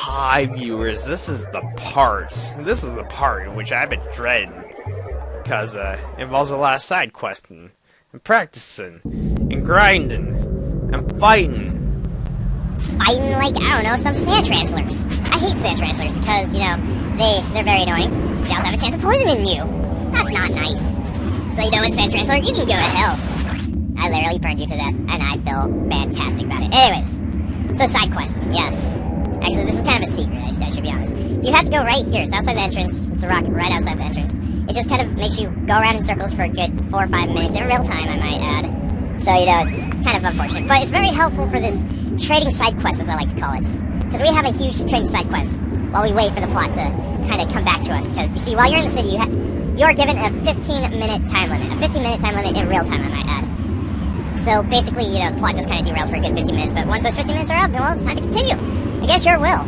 Hi viewers, this is the part in which I've been dreading, because it involves a lot of side questing, and practicing, and grinding, and fighting. Fighting like, I don't know, some sand translers. I hate sand translers because, you know, they're very annoying. They also have a chance of poisoning you. That's not nice. So, you know what, sand translator, you can go to hell. I literally burned you to death, and I feel fantastic about it. Anyways, so side questing, yes. Actually, this is kind of a secret, I should be honest. You have to go right here. It's outside the entrance. It's a rocket right outside the entrance. It just kind of makes you go around in circles for a good 4 or 5 minutes in real time, I might add. So, you know, it's kind of unfortunate. But it's very helpful for this trading side quest, as I like to call it. Because we have a huge trading side quest while we wait for the plot to kind of come back to us. Because, you see, while you're in the city, you are given a 15-minute time limit. A 15-minute time limit in real time, I might add. So, basically, you know, the plot just kind of derails for a good 15 minutes. But once those 15 minutes are up, then, well, it's time to continue. Against your will.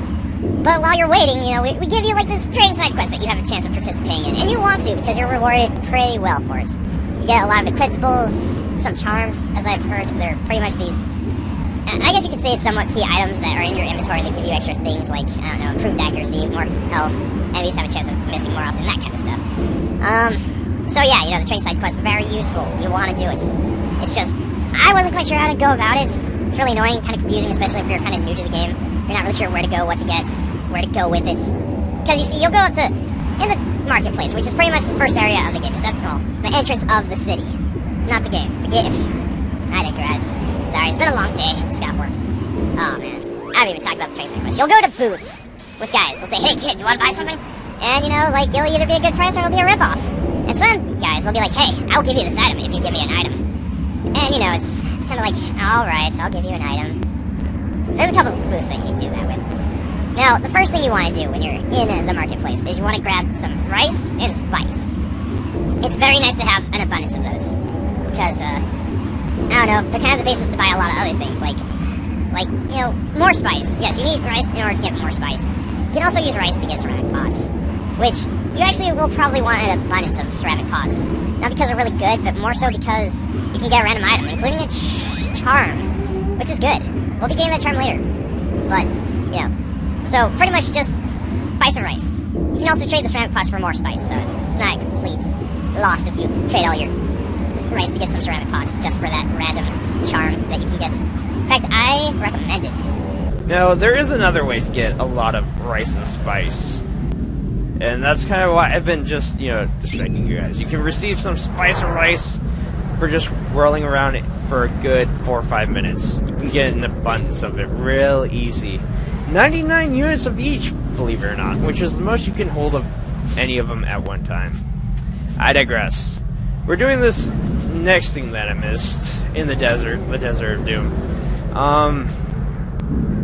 But while you're waiting, you know, we give you, like, this trading side quest that you have a chance of participating in. And you want to, because you're rewarded pretty well for it. You get a lot of equitables, some charms, as I've heard. They're pretty much these, I guess you could say, somewhat key items that are in your inventory that give you extra things like, I don't know, improved accuracy, more health, enemies have a chance of missing more often, that kind of stuff. So yeah, you know, the trading side quest is very useful. You want to do it. It's just, I wasn't quite sure how to go about it. It's really annoying, kind of confusing, especially if you're kind of new to the game. You're not really sure where to go, what to get, where to go with it. Because you see, you'll go up to, in the marketplace, which is pretty much the first area of the game. Well, the entrance of the city. Not the game. The game. I digress. Sorry, it's been a long day. Stop work. Oh, man. I haven't even talked about the trading side quest. You'll go to booths with guys. They'll say, hey, kid, do you want to buy something? And, you know, like, it'll either be a good price or it'll be a ripoff. And some guys, they'll be like, hey, I'll give you this item if you give me an item. And, you know, it's kind of like, alright, I'll give you an item. There's a couple of booths that you need to do that with. Now, the first thing you want to do when you're in the marketplace is you want to grab some rice and spice. It's very nice to have an abundance of those. Because, I don't know, they're kind of the basis to buy a lot of other things, like, you know, more spice. Yes, you need rice in order to get more spice. You can also use rice to get ceramic pots, which you actually will probably want an abundance of ceramic pots. Not because they're really good, but more so because you can get a random item, including a charm, which is good. We'll be getting that charm later. But, you know, so pretty much just spice and rice. You can also trade the ceramic pots for more spice, so it's not a complete loss if you trade all your rice to get some ceramic pots just for that random charm that you can get. In fact, I recommend it. Now, there is another way to get a lot of rice and spice. And that's kind of why I've been just, you know, distracting you guys. You can receive some spice and rice for just whirling around it for a good 4 or 5 minutes. You can get an abundance of it real easy. 99 units of each, believe it or not, which is the most you can hold of any of them at one time. I digress. We're doing this next thing that I missed in the Desert of Doom.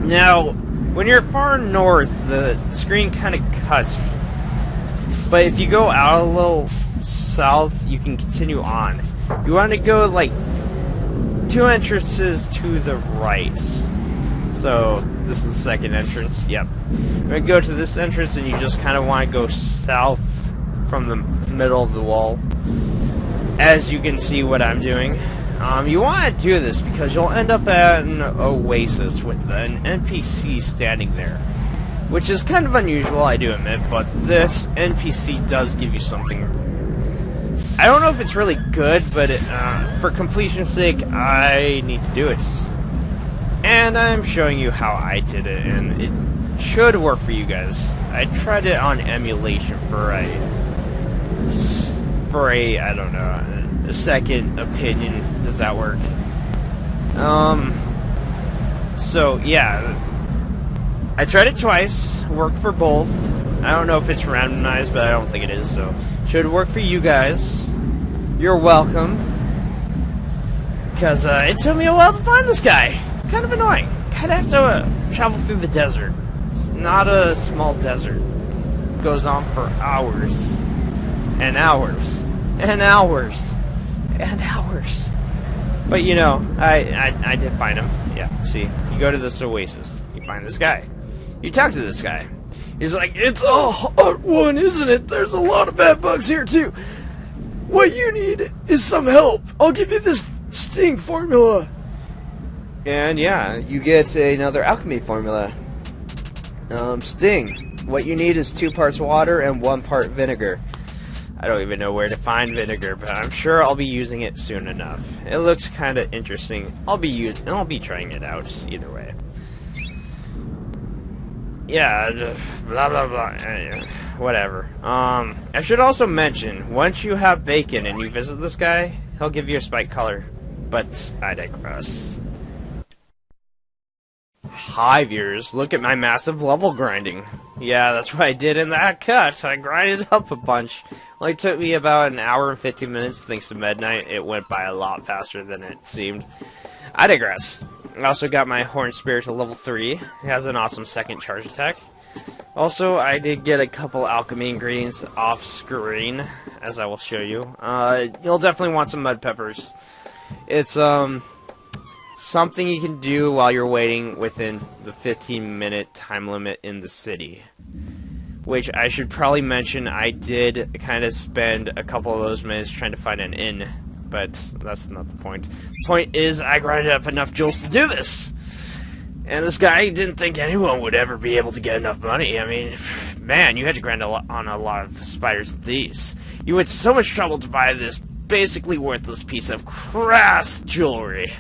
Now, when you're far north, the screen kind of cuts. But if you go out a little south, you can continue on. You want to go, like, 2 entrances to the right. So, this is the second entrance. Yep. You're going to go to this entrance, and you just kind of want to go south from the middle of the wall. As you can see what I'm doing. You want to do this because you'll end up at an oasis with an NPC standing there. Which is kind of unusual, I do admit, but this NPC does give you something. I don't know if it's really good, but for completion's sake, I need to do it. And I'm showing you how I did it, and it should work for you guys. I tried it on emulation for a I don't know, a second opinion. Does that work? So, yeah. I tried it twice, worked for both. I don't know if it's randomized, but I don't think it is, so should work for you guys. You're welcome. Because it took me a while to find this guy. It's kind of annoying. Kind of have to travel through the desert. It's not a small desert. It goes on for hours. And hours. And hours. And hours. But, you know, I did find him. Yeah, see, you go to this oasis. You find this guy. You talk to this guy. He's like, it's a hard one, isn't it? There's a lot of bad bugs here, too. What you need is some help. I'll give you this sting formula. And, yeah, you get another alchemy formula. Sting. What you need is 2 parts water and 1 part vinegar. I don't even know where to find vinegar, but I'm sure I'll be using it soon enough. It looks kind of interesting. I'll be trying it out either way. Yeah, just blah blah blah. Whatever. I should also mention, once you have bacon and you visit this guy, he'll give you a spike color. But I digress. Hi viewers, look at my massive level grinding. Yeah, that's what I did in that cut. I grinded up a bunch. Only took me about an hour and 15 minutes thanks to Midnight. It went by a lot faster than it seemed. I digress. I also got my Horn Spear to level 3. It has an awesome second charge attack. Also, I did get a couple alchemy ingredients off screen, as I will show you. You'll definitely want some mud peppers. It's something you can do while you're waiting within the 15-minute time limit in the city. Which I should probably mention, I did kind of spend a couple of those minutes trying to find an inn, but that's not the point. The point is, I grinded up enough jewels to do this! And this guy didn't think anyone would ever be able to get enough money. I mean, man, you had to grind on a lot of spiders and thieves. You went to so much trouble to buy this basically worthless piece of crass jewelry.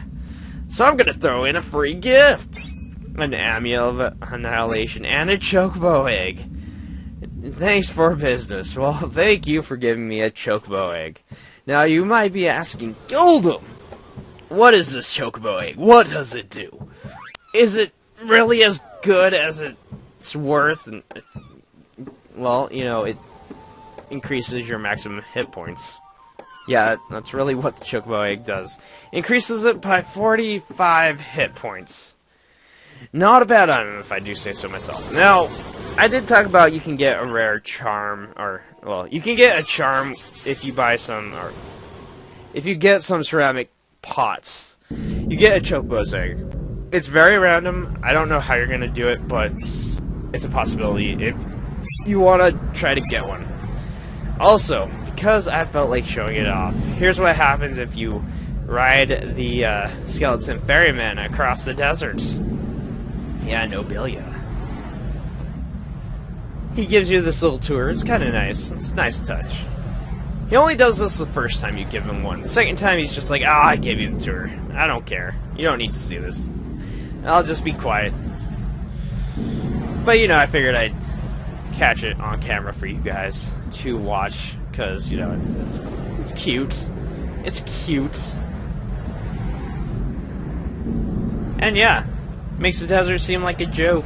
So I'm gonna throw in a free gift! An Amulet of Annihilation and a Chocobo Egg. Thanks for business. Well, thank you for giving me a Chocobo Egg. Now, you might be asking, Gildem, what is this Chocobo Egg? What does it do? Is it really as good as it's worth? And, well, you know, it increases your maximum hit points. Yeah, that's really what the Chocobo Egg does. Increases it by 45 hit points. Not a bad item, if I do say so myself. Now, I did talk about you can get a rare charm, or, well, you can get a charm if you buy some, or if you get some ceramic pots. You get a Chocobo's Egg. It's very random. I don't know how you're going to do it, but it's a possibility if you want to try to get one. Also, because I felt like showing it off, here's what happens if you ride the skeleton ferryman across the desert. Yeah, Nobilia. He gives you this little tour. It's kind of nice. It's a nice touch. He only does this the first time you give him one. The second time he's just like, I gave you the tour. I don't care. You don't need to see this. I'll just be quiet. But, you know, I figured I'd catch it on camera for you guys to watch, because, you know, it's cute. It's cute. And yeah, makes the desert seem like a joke.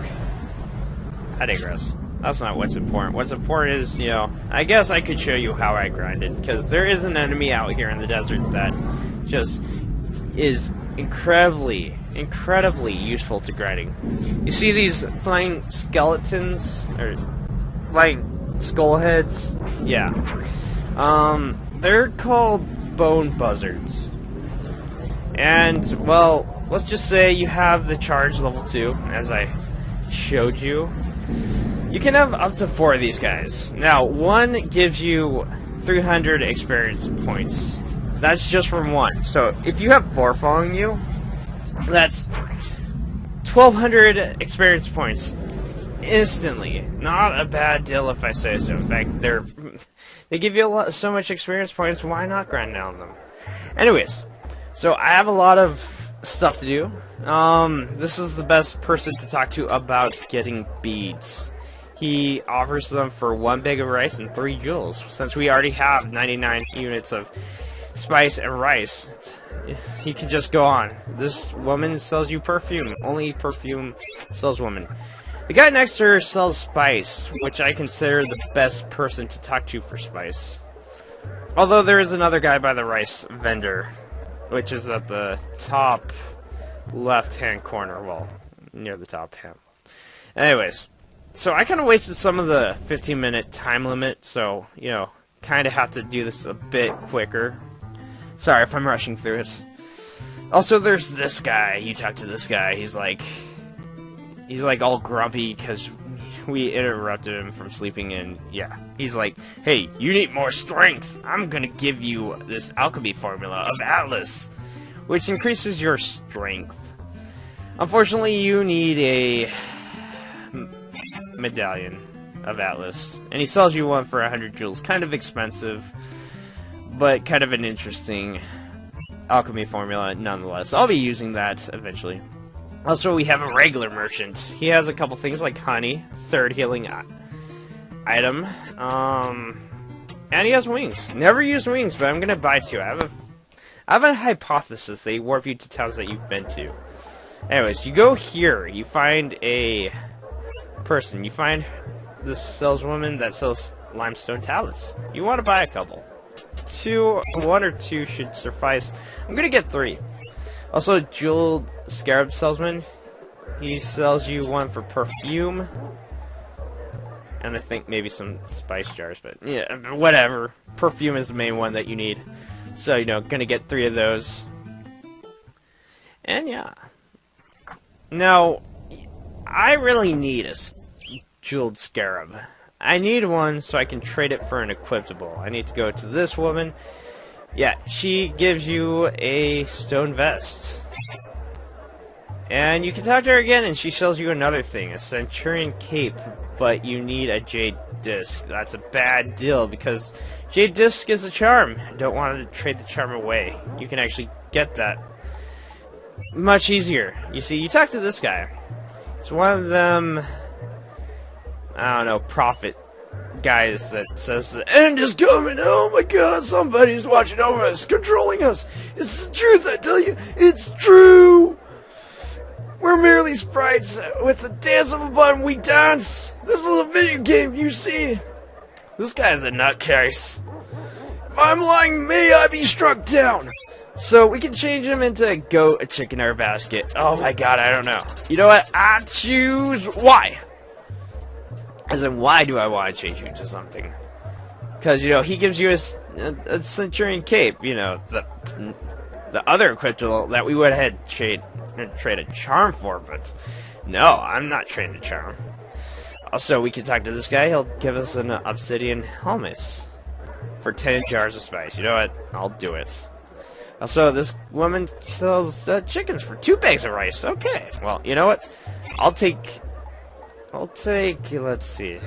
I digress. That's not what's important. What's important is, you know, I guess I could show you how I grinded, because there is an enemy out here in the desert that just is incredibly useful to grinding. You see these flying skeletons, or flying skull heads? Yeah. They're called bone buzzards. And, well, let's just say you have the charge level 2, as I showed you. You can have up to 4 of these guys. Now, one gives you 300 experience points. That's just from one. So, if you have 4 following you, that's 1,200 experience points instantly. Not a bad deal if I say so. In fact, they give you so much experience points, why not grind down them? Anyways, so I have a lot of stuff to do. This is the best person to talk to about getting beads. He offers them for 1 bag of rice and 3 jewels. Since we already have 99 units of spice and rice, he can just go on. This woman sells you perfume. Only perfume sells woman. The guy next to her sells spice, which I consider the best person to talk to for spice. Although there is another guy by the rice vendor, which is at the top left-hand corner. Well, near the top hand. Anyways, so I kind of wasted some of the 15-minute time limit, so, you know, kind of have to do this a bit quicker. Sorry if I'm rushing through it. Also, there's this guy. You talk to this guy. He's like all grumpy because we interrupted him from sleeping, and yeah, he's like, hey, you need more strength. I'm gonna give you this alchemy formula of Atlas, which increases your strength. Unfortunately, you need a medallion of Atlas, and he sells you one for 100 jewels. Kind of expensive, but kind of an interesting alchemy formula nonetheless. I'll be using that eventually. Also, we have a regular merchant. He has a couple things like honey, third healing item, and he has wings. Never used wings, but I'm gonna buy two. I have a hypothesis they warp you to towns that you've been to. Anyways, you go here, you find a person. You find this saleswoman that sells limestone tablets. You want to buy a couple. One or two should suffice. I'm gonna get 3. Also, jeweled scarab salesman. He sells you one for perfume, and I think maybe some spice jars, but yeah, whatever. Perfume is the main one that you need. So, you know, gonna get 3 of those. And yeah. Now, I really need a jeweled scarab. I need one so I can trade it for an equipable. I need to go to this woman. Yeah, she gives you a stone vest. And you can talk to her again, and she sells you another thing, a centurion cape, but you need a jade disc. That's a bad deal, because jade disc is a charm. Don't want to trade the charm away. You can actually get that much easier. You see, you talk to this guy. It's one of them, I don't know, prophet guys that says the end is coming. Oh my god, somebody's watching over us, controlling us. It's the truth, I tell you. It's true. We're merely sprites. With the dance of a button, we dance. This is a video game, you see. This guy's a nutcase. If I'm lying, may I be struck down. So we can change him into a goat, a chicken, or a basket. Oh my god, I don't know. You know what? I choose Y. As in, why do I want to change you to something? Because, you know, he gives you a centurion cape, you know, the other equipment that we would have had trade a charm for, but no, I'm not trading a charm. Also, we can talk to this guy. He'll give us an obsidian helmet for 10 jars of spice. You know what? I'll do it. Also, this woman sells chickens for 2 bags of rice. Okay, well, you know what? I'll take, let's see.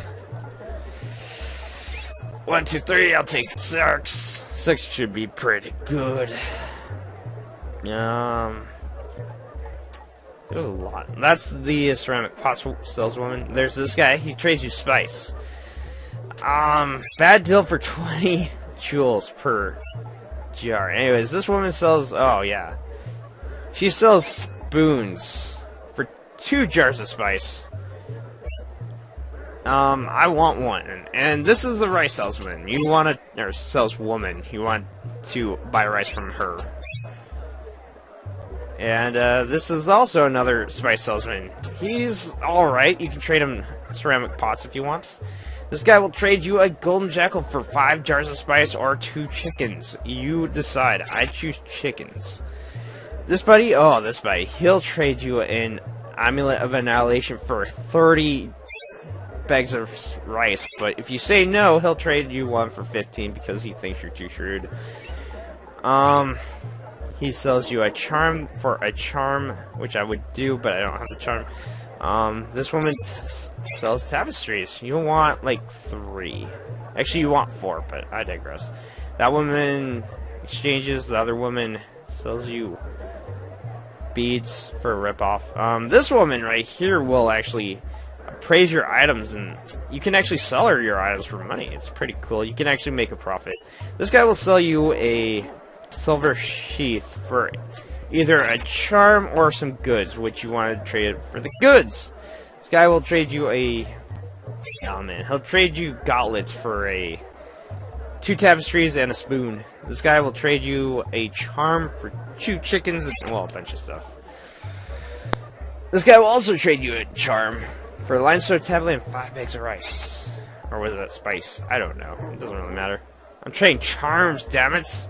1, 2, 3, I'll take 6. 6 should be pretty good. There's a lot. That's the ceramic pot saleswoman. There's this guy. He trades you spice. Bad deal for 20 jewels per jar. Anyways, this woman sells, oh yeah. She sells spoons for 2 jars of spice. I want one. And this is the rice salesman. You want to, or saleswoman. You want to buy rice from her. And, this is also another spice salesman. He's alright. You can trade him ceramic pots if you want. This guy will trade you a golden jackal for 5 jars of spice or 2 chickens. You decide. I choose chickens. This buddy, he'll trade you an amulet of annihilation for 30 bags of rice. But if you say no, he'll trade you one for 15 because he thinks you're too shrewd. He sells you a charm for a charm, which I would do, but I don't have the charm. This woman sells tapestries. You want, like, 3. Actually, you want 4, but I digress. That woman exchanges. The other woman sells you beads for a ripoff. This woman right here will actually appraise your items, and you can actually sell her your items for money. It's pretty cool. You can actually make a profit. This guy will sell you a silver sheath for either a charm or some goods, which you want to trade for the goods. This guy will trade you he'll trade you gauntlets for 2 tapestries and a spoon. This guy will trade you a charm for 2 chickens and, well, a bunch of stuff. This guy will also trade you a charm for a limestone tablet and 5 bags of rice. Or was that spice? I don't know. It doesn't really matter. I'm trading charms, damn it.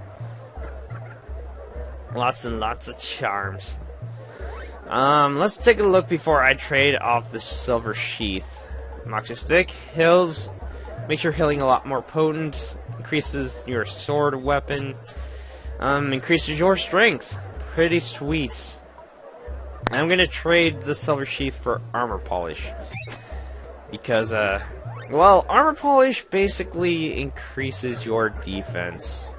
Lots and lots of charms. Let's take a look before I trade off the silver sheath. Moxie stick. Hills. Makes your healing a lot more potent. Increases your sword weapon. Increases your strength. Pretty sweet. I'm gonna trade the silver sheath for armor polish. Because, well, armor polish basically increases your defense.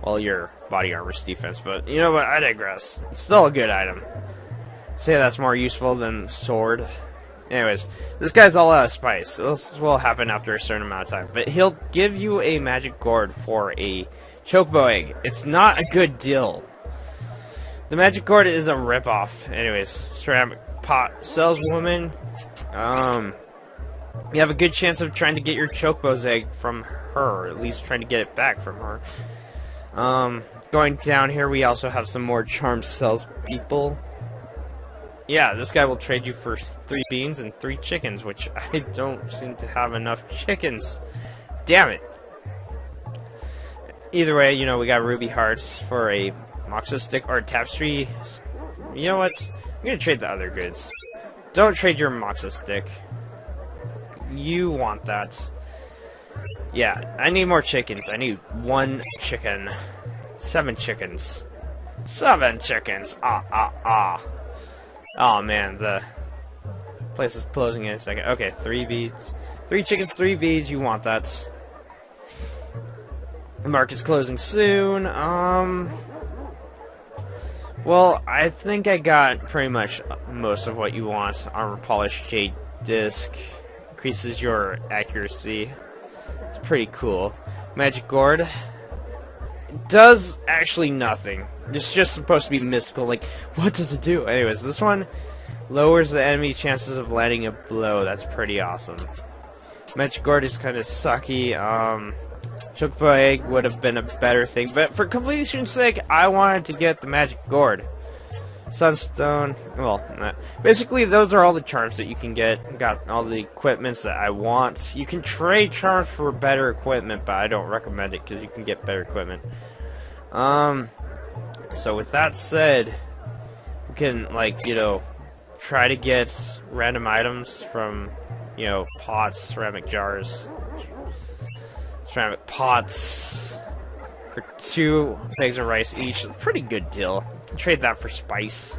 Well, your body armor's defense, but you know what? I digress. It's still a good item. Say that's more useful than sword. Anyways, this guy's all out of spice. This will happen after a certain amount of time. But he'll give you a magic gourd for a chocobo egg. It's not a good deal. The magic gourd is a ripoff. Anyways, ceramic pot saleswoman. You have a good chance of trying to get your chocobo's egg from her, or at least trying to get it back from her. Going down here, we also have some more charmed salespeople. Yeah, this guy will trade you for 3 beans and 3 chickens, which I don't seem to have enough chickens. Damn it. Either way, you know, we got ruby hearts for a moxa stick or a tapestry. You know what? I'm gonna trade the other goods. Don't trade your moxa stick. You want that. Yeah, I need more chickens. I need 1 chicken. 7 chickens. 7 chickens. Oh man, the place is closing in a second. Okay, 3 beads. 3 chickens, 3 beads, you want that. The market's closing soon. Well, I think I got pretty much most of what you want. Armor polish jade disc. Increases your accuracy. It's pretty cool. Magic gourd. Does actually nothing. It's just supposed to be mystical. Like, what does it do? Anyways, this one lowers the enemy chances of landing a blow. That's pretty awesome. Magic gourd is kind of sucky. Chocobo egg would have been a better thing, but for completion's sake, I wanted to get the magic gourd. Sunstone. Well, basically, those are all the charms that you can get. Got all the equipments that I want. You can trade charms for better equipment, but I don't recommend it because you can get better equipment. So with that said, we can, like, you know, try to get random items from, you know, pots, ceramic jars, ceramic pots for 2 bags of rice each. Pretty good deal. You can trade that for spice.